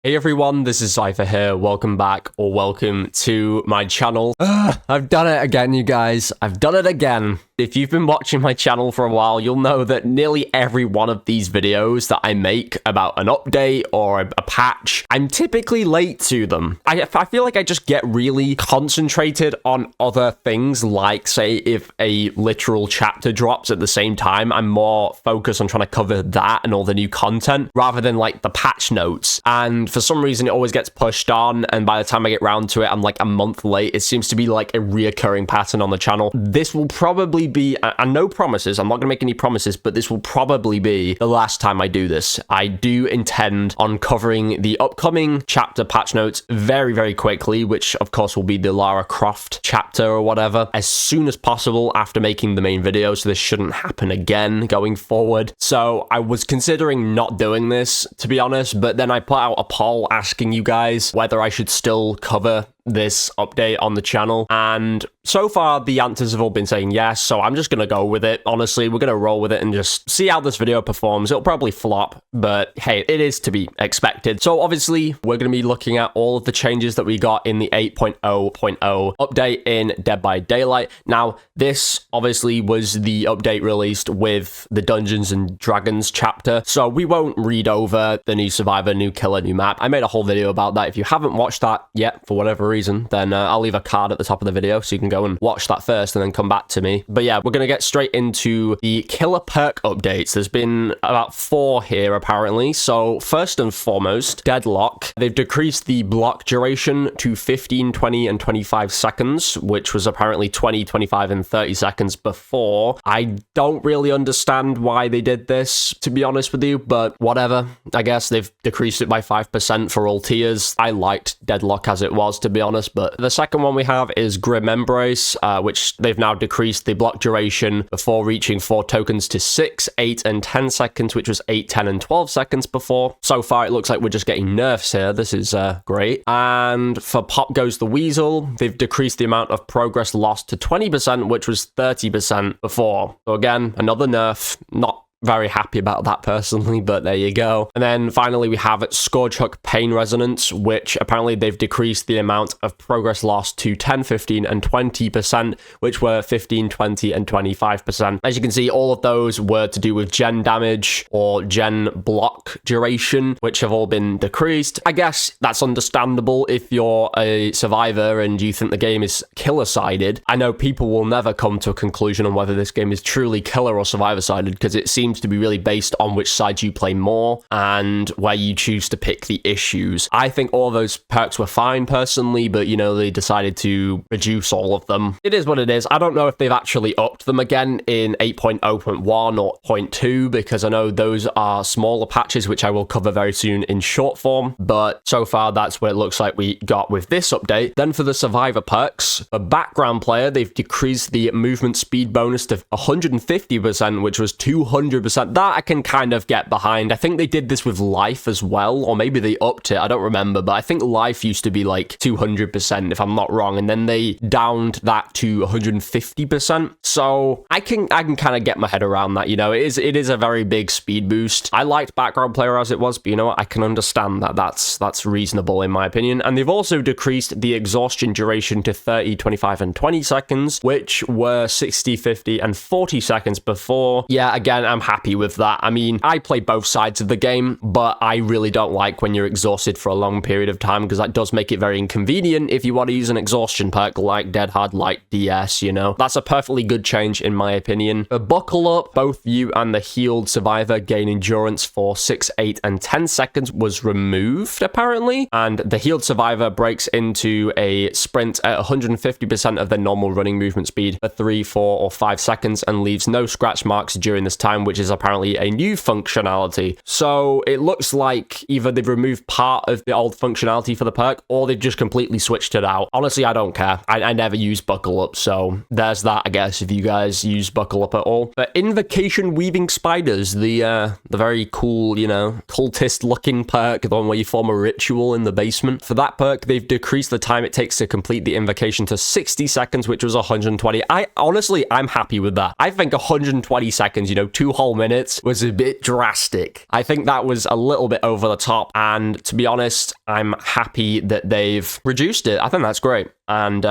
Hey everyone, this is Cypher here. Welcome back or welcome to my channel. I've done it again, you guys. I've done it again. If you've been watching my channel for a while, you'll know that nearly every one of these videos that I make about an update or a patch, I'm typically late to them. I feel like I just get really concentrated on other things, like, say, if a literal chapter drops at the same time, I'm more focused on trying to cover that and all the new content, rather than, like, the patch notes. And for some reason, it always gets pushed on, and by the time I get round to it, I'm, like, a month late. It seems to be, like, a reoccurring pattern on the channel. This will probably be, and no promises, I'm not gonna make any promises, but this will probably be the last time I do this. I do intend on covering the upcoming chapter patch notes very, very quickly, which of course will be the Lara Croft chapter or whatever, as soon as possible after making the main video, so this shouldn't happen again going forward. So I was considering not doing this, to be honest, but then I put out a poll asking you guys whether I should still cover this update on the channel, and so far the answers have all been saying yes, so I'm just gonna go with it. Honestly, we're gonna roll with it and just see how this video performs. It'll probably flop, but hey, it is to be expected. So obviously we're gonna be looking at all of the changes that we got in the 8.0.0 update in Dead by Daylight. Now this obviously was the update released with the Dungeons and Dragons chapter, so we won't read over the new survivor, new killer, new map. I made a whole video about that. If you haven't watched that yet for whatever reason, then I'll leave a card at the top of the video so you can go and watch that first and then come back to me. But yeah, we're going to get straight into the killer perk updates. There's been about 4 here apparently. So first and foremost, Deadlock. They've decreased the block duration to 15, 20, and 25 seconds, which was apparently 20, 25, and 30 seconds before. I don't really understand why they did this, to be honest with you, but whatever. I guess they've decreased it by 5% for all tiers. I liked Deadlock as it was, to be honest. But the second one we have is Grim Embrace, which they've now decreased the block duration before reaching 4 tokens to 6, 8, and 10 seconds, which was 8, 10, and 12 seconds before. So far, it looks like we're just getting nerfs here. This is great. And for Pop Goes the Weasel, they've decreased the amount of progress lost to 20%, which was 30% before. So again, another nerf. Not very happy about that personally, but there you go. And then finally we have Scourge Hook Pain Resonance, which apparently they've decreased the amount of progress lost to 10, 15, and 20%, which were 15, 20, and 25%. As you can see, all of those were to do with gen damage or gen block duration, which have all been decreased. I guess that's understandable if you're a survivor and you think the game is killer-sided. I know people will never come to a conclusion on whether this game is truly killer or survivor-sided, because it seems to be really based on which side you play more and where you choose to pick the issues. I think all those perks were fine personally, but you know, they decided to reduce all of them. It is what it is. I don't know if they've actually upped them again in 8.0.1 or 0.2, because I know those are smaller patches, which I will cover very soon in short form, but so far that's what it looks like we got with this update. Then for the survivor perks, for background player, they've decreased the movement speed bonus to 150%, which was 200%. That I can kind of get behind. I think they did this with life as well, or maybe they upped it. I don't remember, but I think life used to be like 200%, if I'm not wrong, and then they downed that to 150%. So I can kind of get my head around that. You know, it is a very big speed boost. I liked background player as it was, but you know what? I can understand that. That's reasonable in my opinion. And they've also decreased the exhaustion duration to 30, 25, and 20 seconds, which were 60, 50, and 40 seconds before. Yeah, again, I'm happy with that. I mean, I play both sides of the game, but I really don't like when you're exhausted for a long period of time, because that does make it very inconvenient if you want to use an exhaustion perk like Dead Hard, like DS, you know. That's a perfectly good change in my opinion. For Buckle Up, both you and the healed survivor gain endurance for 6, 8, and 10 seconds was removed, apparently, and the healed survivor breaks into a sprint at 150% of their normal running movement speed for 3, 4, or 5 seconds and leaves no scratch marks during this time, which is apparently a new functionality. So it looks like either they've removed part of the old functionality for the perk, or they've just completely switched it out. Honestly, I don't care. I never use Buckle Up, so there's that, I guess, if you guys use Buckle Up at all. But Invocation Weaving Spiders, the very cool, you know, cultist-looking perk, the one where you form a ritual in the basement. For that perk, they've decreased the time it takes to complete the invocation to 60 seconds, which was 120. Honestly, I'm happy with that. I think 120 seconds, you know, 2 whole whole minutes was a bit drastic. I think that was a little bit over the top, and to be honest, I'm happy that they've reduced it. I think that's great. And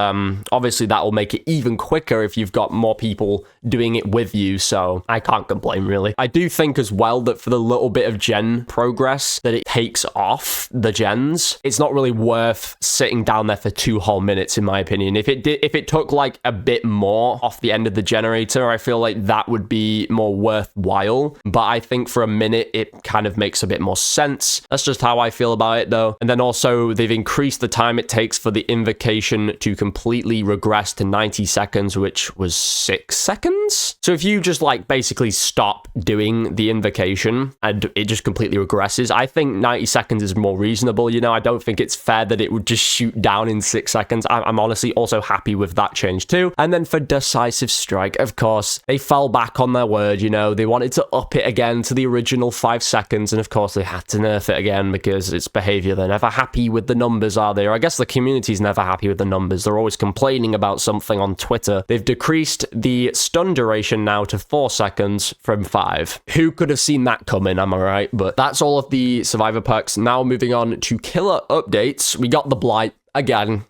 obviously that will make it even quicker if you've got more people doing it with you, so I can't complain really. I do think as well that for the little bit of gen progress that it takes off the gens, it's not really worth sitting down there for 2 whole minutes in my opinion. If it took like a bit more off the end of the generator, I feel like that would be more worthwhile, but I think for a minute it kind of makes a bit more sense. That's just how I feel about it though. And then also they've increased the time it takes for the invocation to completely regress to 90 seconds, which was 6 seconds. So if you just like basically stop doing the invocation and it just completely regresses, I think 90 seconds is more reasonable. You know, I don't think it's fair that it would just shoot down in 6 seconds. I'm honestly also happy with that change too. And then for Decisive Strike, of course, they fell back on their word, you know, they wanted to up it again to the original 5 seconds, and of course they had to nerf it again because it's behavior. They're never happy with the numbers, are they? Or I guess the community's never happy with the numbers. They're always complaining about something on Twitter. They've decreased the stun duration now to 4 seconds from 5. Who could have seen that coming, am I right? But that's all of the survivor perks. Now moving on to killer updates. We got the Blight again.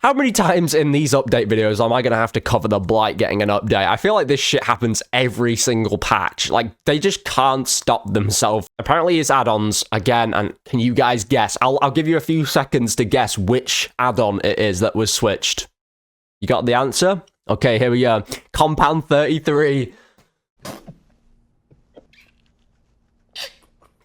How many times in these update videos am I going to have to cover the Blight getting an update? I feel like this shit happens every single patch. Like, they just can't stop themselves. Apparently his add-ons, again, and can you guys guess? I'll give you a few seconds to guess which add-on it is that was switched. You got the answer? Okay, here we go. Compound 33.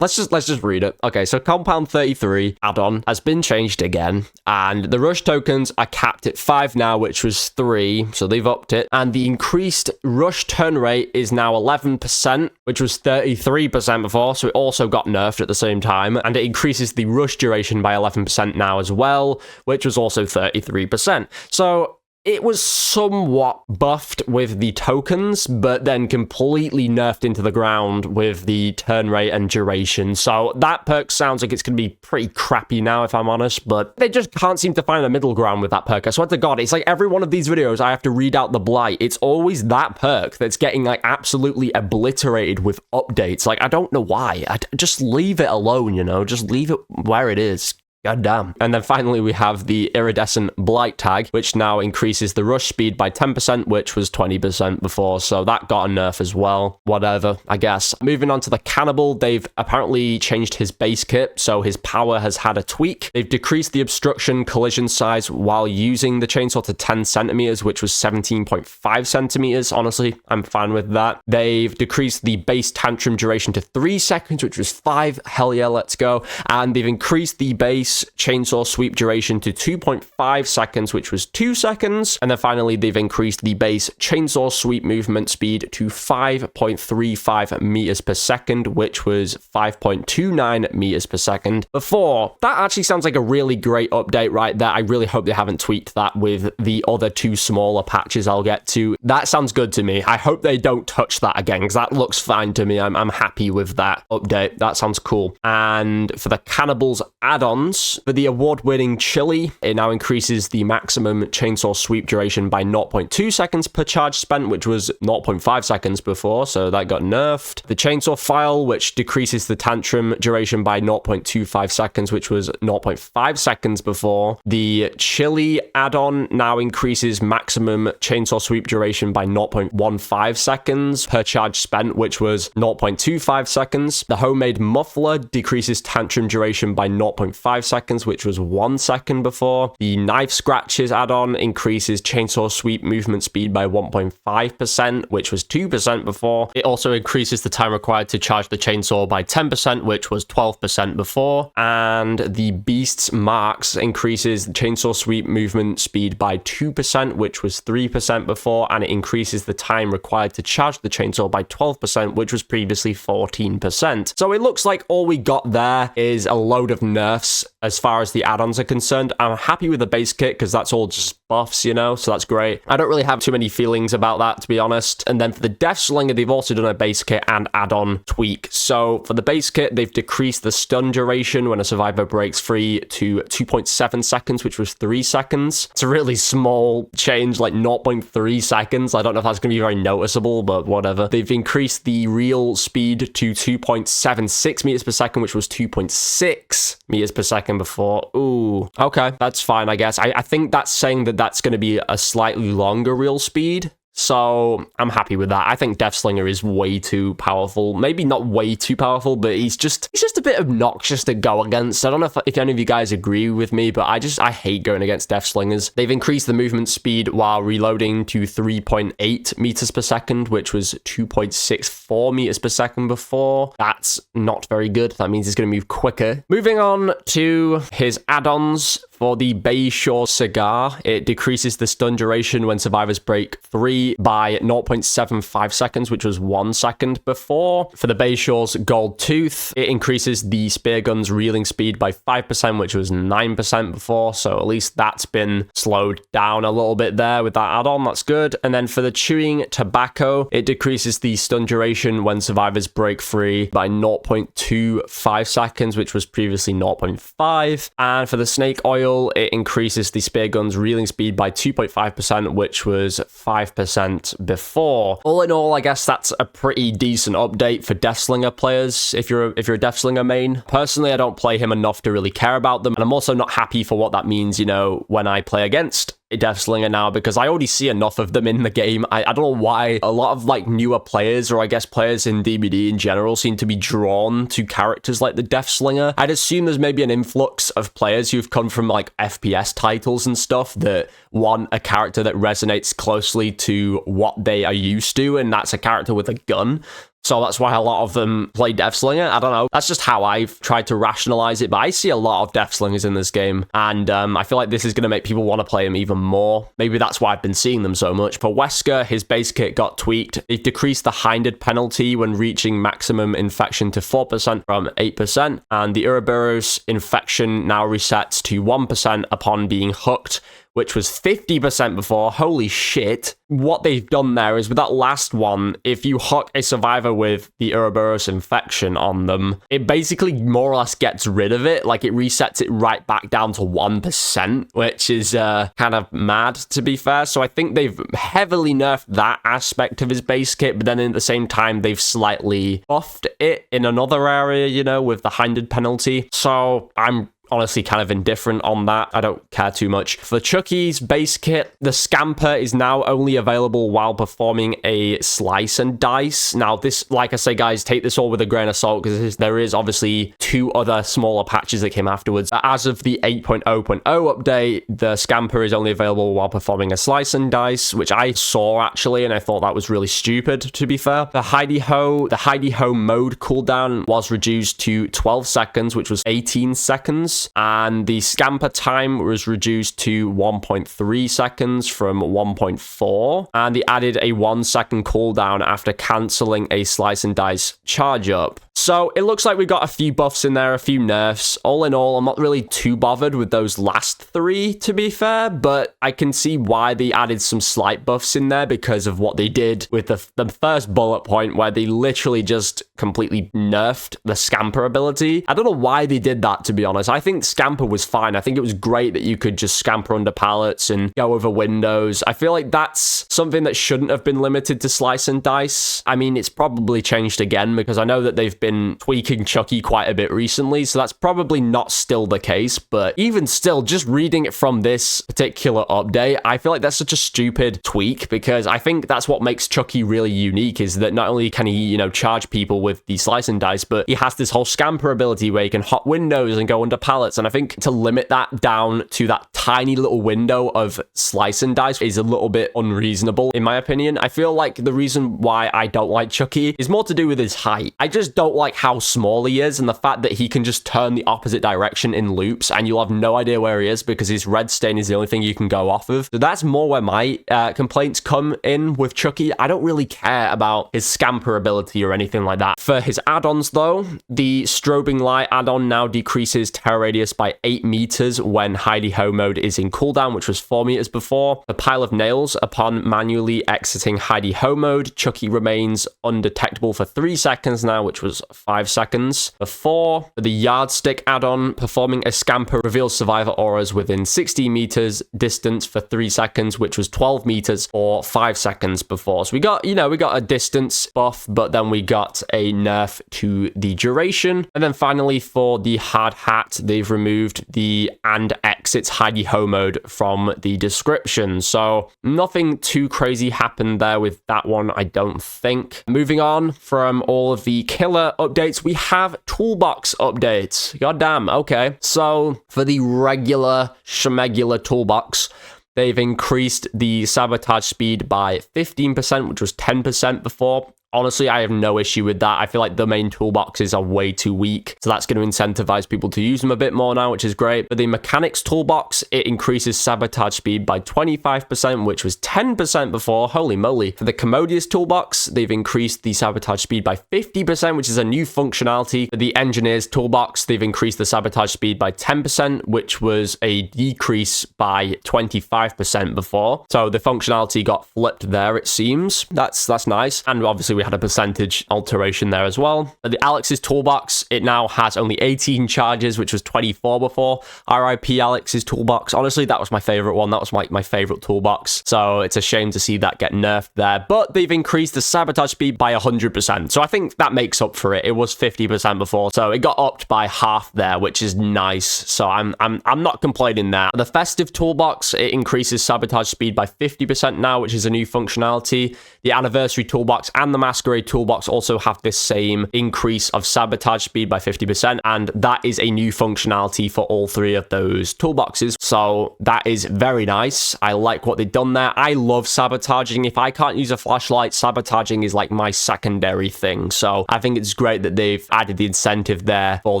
Let's just read it. Okay, so Compound 33 add-on has been changed again, and the rush tokens are capped at 5 now, which was 3, so they've upped it. And the increased rush turn rate is now 11%, which was 33% before, so it also got nerfed at the same time. And it increases the rush duration by 11% now as well, which was also 33%. So it was somewhat buffed with the tokens, but then completely nerfed into the ground with the turn rate and duration. So that perk sounds like it's going to be pretty crappy now, if I'm honest, but they just can't seem to find a middle ground with that perk. I swear to God, it's like every one of these videos I have to read out the Blight. It's always that perk that's getting like absolutely obliterated with updates. Like, I don't know why. Just leave it alone, you know? Just leave it where it is. God damn. And then finally we have the Iridescent Blight tag, which now increases the rush speed by 10%, which was 20% before, so that got a nerf as well. Whatever, I guess. Moving on to the Cannibal, they've apparently changed his base kit, so his power has had a tweak. They've decreased the obstruction collision size while using the chainsaw to 10 centimeters, which was 17.5 centimeters. Honestly, I'm fine with that. They've decreased the base tantrum duration to 3 seconds, which was 5. Hell yeah, let's go. And they've increased the base chainsaw sweep duration to 2.5 seconds, which was 2 seconds. And then finally, they've increased the base chainsaw sweep movement speed to 5.35 meters per second, which was 5.29 meters per second before. That actually sounds like a really great update right there. I really hope they haven't tweaked that with the other 2 smaller patches I'll get to. That sounds good to me. I hope they don't touch that again, because that looks fine to me. I'm happy with that update. That sounds cool. And for the Cannibals add-ons, for the award-winning Chili, it now increases the maximum chainsaw sweep duration by 0.2 seconds per charge spent, which was 0.5 seconds before, so that got nerfed. The Chainsaw File, which decreases the tantrum duration by 0.25 seconds, which was 0.5 seconds before. The Chili add-on now increases maximum chainsaw sweep duration by 0.15 seconds per charge spent, which was 0.25 seconds. The Homemade Muffler decreases tantrum duration by 0.5 seconds, which was 1 second before. The Knife Scratches add-on increases chainsaw sweep movement speed by 1.5%, which was 2% before. It also increases the time required to charge the chainsaw by 10%, which was 12% before. And the Beast's Marks increases the chainsaw sweep movement speed by 2%, which was 3% before, and it increases the time required to charge the chainsaw by 12%, which was previously 14%. So it looks like all we got there is a load of nerfs as far as the add-ons are concerned. I'm happy with the base kit because that's all just buffs, you know, so that's great. I don't really have too many feelings about that, to be honest. And then for the Deathslinger, they've also done a base kit and add-on tweak. So for the base kit, they've decreased the stun duration when a survivor breaks free to 2.7 seconds, which was 3 seconds. It's a really small change, like 0.3 seconds. I don't know if that's going to be very noticeable, but whatever. They've increased the real speed to 2.76 meters per second, which was 2.6 meters per second before. Ooh, okay, that's fine, I guess. I think that's saying that that's going to be a slightly longer real speed. So I'm happy with that. I think Deathslinger is way too powerful. Maybe not way too powerful, but he's just a bit obnoxious to go against. I don't know if any of you guys agree with me, but I hate going against Deathslingers. They've increased the movement speed while reloading to 3.8 meters per second, which was 2.64 meters per second before. That's not very good. That means it's going to move quicker. Moving on to his add-ons. For the Bayshore Cigar, it decreases the stun duration when survivors break 3 by 0.75 seconds, which was 1 second before. For the Bayshore's Gold Tooth, it increases the spear gun's reeling speed by 5%, which was 9% before, so at least that's been slowed down a little bit there with that add-on. That's good. And then for the Chewing Tobacco, it decreases the stun duration when survivors break free by 0.25 seconds, which was previously 0.5. And for the Snake Oil, it increases the spear gun's reeling speed by 2.5%, which was 5% before. All in all, I guess that's a pretty decent update for Deathslinger players if you're a Deathslinger main. Personally, I don't play him enough to really care about them, and I'm also not happy for what that means, you know, when I play against a Deathslinger now, because I already see enough of them in the game. I don't know why a lot of like newer players, or I guess players in DBD in general, seem to be drawn to characters like the Deathslinger. I'd assume there's maybe an influx of players who've come from like FPS titles and stuff that want a character that resonates closely to what they are used to, and that's a character with a gun. So that's why a lot of them play Deathslinger. I don't know. That's just how I've tried to rationalize it. But I see a lot of Deathslingers in this game. And I feel like this is going to make people want to play him even more. Maybe that's why I've been seeing them so much. For Wesker, his base kit got tweaked. It decreased the hinded penalty when reaching maximum infection to 4% from 8%. And the Ouroboros infection now resets to 1% upon being hooked, which was 50% before. Holy shit. What they've done there is with that last one, if you hook a survivor with the Ouroboros infection on them, it basically more or less gets rid of it. Like, it resets it right back down to 1%, which is kind of mad, to be fair. So I think they've heavily nerfed that aspect of his base kit, but then at the same time, they've slightly buffed it in another area, you know, with the hinded penalty. So I'm honestly kind of indifferent on that. I don't care too much. For Chucky's base kit, the Scamper is now only available while performing a slice and dice. Now this, like I say, guys, take this all with a grain of salt, because there is obviously 2 other smaller patches that came afterwards. As of the 8.0.0 update, the Scamper is only available while performing a slice and dice, which I saw actually, and I thought that was really stupid, to be fair. The hidey-ho mode cooldown was reduced to 12 seconds, which was 18 seconds. And the Scamper time was reduced to 1.3 seconds from 1.4. And they added a 1 second cooldown after cancelling a slice and dice charge up. So it looks like we got a few buffs in there, a few nerfs. All in all, I'm not really too bothered with those last 3, to be fair, but I can see why they added some slight buffs in there because of what they did with the first bullet point, where they literally just completely nerfed the Scamper ability. I don't know why they did that, to be honest. I think Scamper was fine. I think it was great that you could just scamper under pallets and go over windows. I feel like that's something that shouldn't have been limited to slice and dice. I mean, it's probably changed again, because I know that they've been tweaking Chucky quite a bit recently, so that's probably not still the case. But even still, just reading it from this particular update, I feel like that's such a stupid tweak, because I think that's what makes Chucky really unique, is that not only can he, you know, charge people with the slice and dice, but he has this whole scamper ability where he can hop windows and go under pallets. And I think to limit that down to that tiny little window of slice and dice is a little bit unreasonable, in my opinion. I feel like the reason why I don't like Chucky is more to do with his height. I just don't like how small he is, and the fact that he can just turn the opposite direction in loops and you'll have no idea where he is because his red stain is the only thing you can go off of. So that's more where my complaints come in with Chucky. I don't really care about his scamper ability or anything like that. For his add-ons though, the strobing light add-on now decreases terror radius by 8 meters when hidey-ho mode mode is in cooldown, which was 4 meters before. The pile of nails, upon manually exiting hidey ho mode, Chucky remains undetectable for 3 seconds now, which was 5 seconds before. The yardstick add-on, performing a scamper reveals survivor auras within 60 meters distance for 3 seconds, which was 12 meters or 5 seconds before. So we got, we got a distance buff, but then we got a nerf to the duration. And then finally, for the hard hat, they've removed the and exits hidey ho mode from the description. So nothing too crazy happened there with that one, I don't think. Moving on from all of the killer updates, we have toolbox updates. Goddamn, okay. So for the regular schmegular toolbox, they've increased the sabotage speed by 15%, which was 10% before. Honestly, I have no issue with that. I feel like the main toolboxes are way too weak, so that's going to incentivize people to use them a bit more now, which is great. For the mechanics toolbox, it increases sabotage speed by 25%, which was 10% before. Holy moly. For the commodious toolbox, they've increased the sabotage speed by 50%, which is a new functionality. For the engineers toolbox, they've increased the sabotage speed by 10%, which was a decrease by 25% before. So the functionality got flipped there, it seems. That's nice. And obviously, we had a percentage alteration there as well. The Alex's toolbox, it now has only 18 charges, which was 24 before. RIP Alex's toolbox. Honestly, that was my favorite one. That was my favorite toolbox. So it's a shame to see that get nerfed there. But they've increased the sabotage speed by 100%. So I think that makes up for it. It was 50% before, so it got upped by half there, which is nice. So I'm not complaining there. The festive toolbox, it increases sabotage speed by 50% now, which is a new functionality. The anniversary toolbox and the Masquerade toolbox also have this same increase of sabotage speed by 50%, and that is a new functionality for all three of those toolboxes. So that is very nice. I like what they've done there. I love sabotaging. If I can't use a flashlight, sabotaging is like my secondary thing. So I think it's great that they've added the incentive there for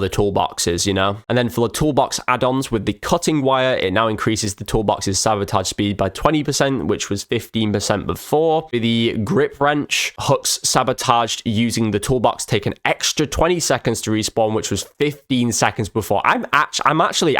the toolboxes, And then for the toolbox add-ons with the cutting wire, it now increases the toolbox's sabotage speed by 20%, which was 15% before. For the grip wrench, hooks sabotaged using the toolbox take an extra 20 seconds to respawn, which was 15 seconds before. I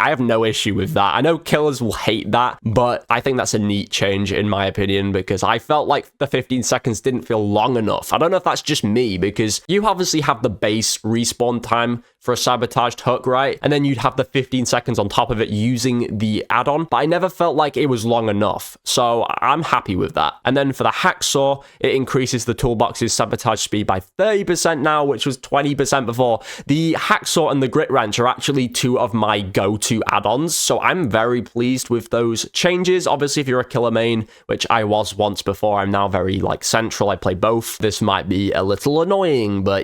have no issue with that. I know killers will hate that, but I think that's a neat change in my opinion, because I felt like the 15 seconds didn't feel long enough. I don't know if that's just me, because you obviously have the base respawn time for a sabotaged hook, right? And then you'd have the 15 seconds on top of it using the add-on, but I never felt like it was long enough. So I'm happy with that. And then for the hacksaw, it increases the toolbox's sabotage speed by 30% now, which was 20% before. The hacksaw and the grit wrench are actually two of my go-to add-ons, so I'm very pleased with those changes. Obviously, if you're a killer main, which I was once before, I'm now very central. I play both. This might be a little annoying, but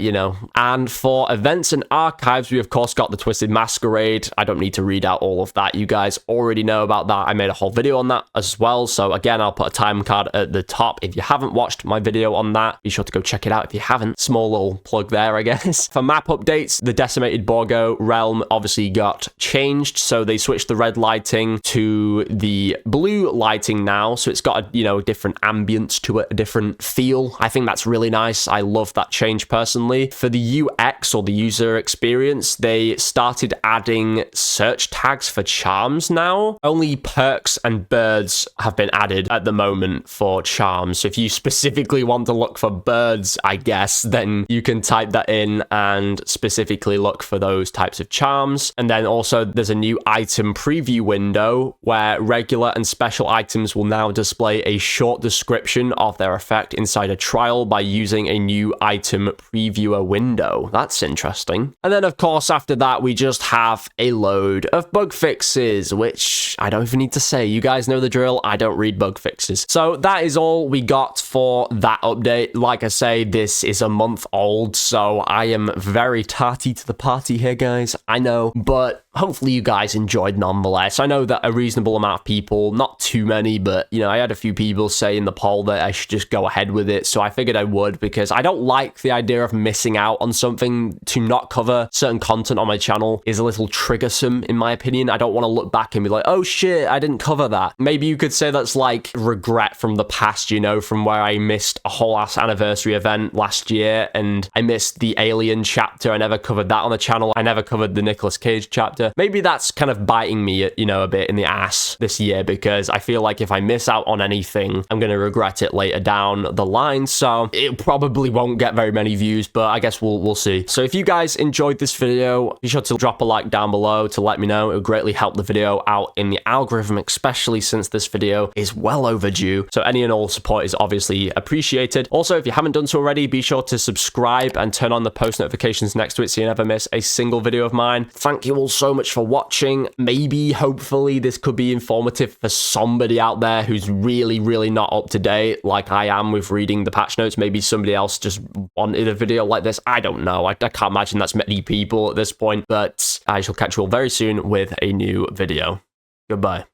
And for events and archives, we of course got the Twisted Masquerade. I don't need to read out all of that. You guys already know about that. I made a whole video on that as well. So again, I'll put a time card at the top. If you haven't watched my video on that, be sure to go check it out if you haven't. Small little plug there, I guess. For map updates, the Decimated Borgo realm obviously got changed. So they switched the red lighting to the blue lighting now. So it's got a, different ambience to it, a different feel. I think that's really nice. I love that change personally. For the UX or the user experience, they started adding search tags for charms now. Only perks and birds have been added at the moment for charms. So if you specifically want to look for birds, I guess, then you can type that in and specifically look for those types of charms. And then also there's a new item preview window where regular and special items will now display a short description of their effect inside a trial by using a new item previewer window. That's interesting. And then of course, after that, we just have a load of bug fixes, which I don't even need to say. You guys know the drill. I don't read bug fixes. So that is all we got for that update. Like I say, this is a month old, so I am very tardy to the party here, guys. I know, but hopefully you guys enjoyed nonetheless. I know that a reasonable amount of people, not too many, but I had a few people say in the poll that I should just go ahead with it. So I figured I would, because I don't like the idea of missing out on something. To not cover certain content on my channel is a little triggersome in my opinion. I don't want to look back and be like, oh shit, I didn't cover that. Maybe you could say that's like regret from the past, from where I missed a whole ass anniversary anniversary event last year, and I missed the Alien chapter. I never covered that on the channel. I never covered the Nicolas Cage chapter. Maybe that's kind of biting me, you know, a bit in the ass this year, because I feel like if I miss out on anything, I'm going to regret it later down the line. So it probably won't get very many views, but I guess we'll see. So if you guys enjoyed this video, be sure to drop a like down below to let me know. It would greatly help the video out in the algorithm, especially since this video is well overdue. So any and all support is obviously appreciated. Also, if you haven't done so already, be sure to subscribe and turn on the post notifications next to it so you never miss a single video of mine. Thank you all so much for watching. Maybe, hopefully, this could be informative for somebody out there who's really, really not up to date, like I am with reading the patch notes. Maybe somebody else just wanted a video like this. I don't know. I can't imagine that's many people at this point, but I shall catch you all very soon with a new video. Goodbye.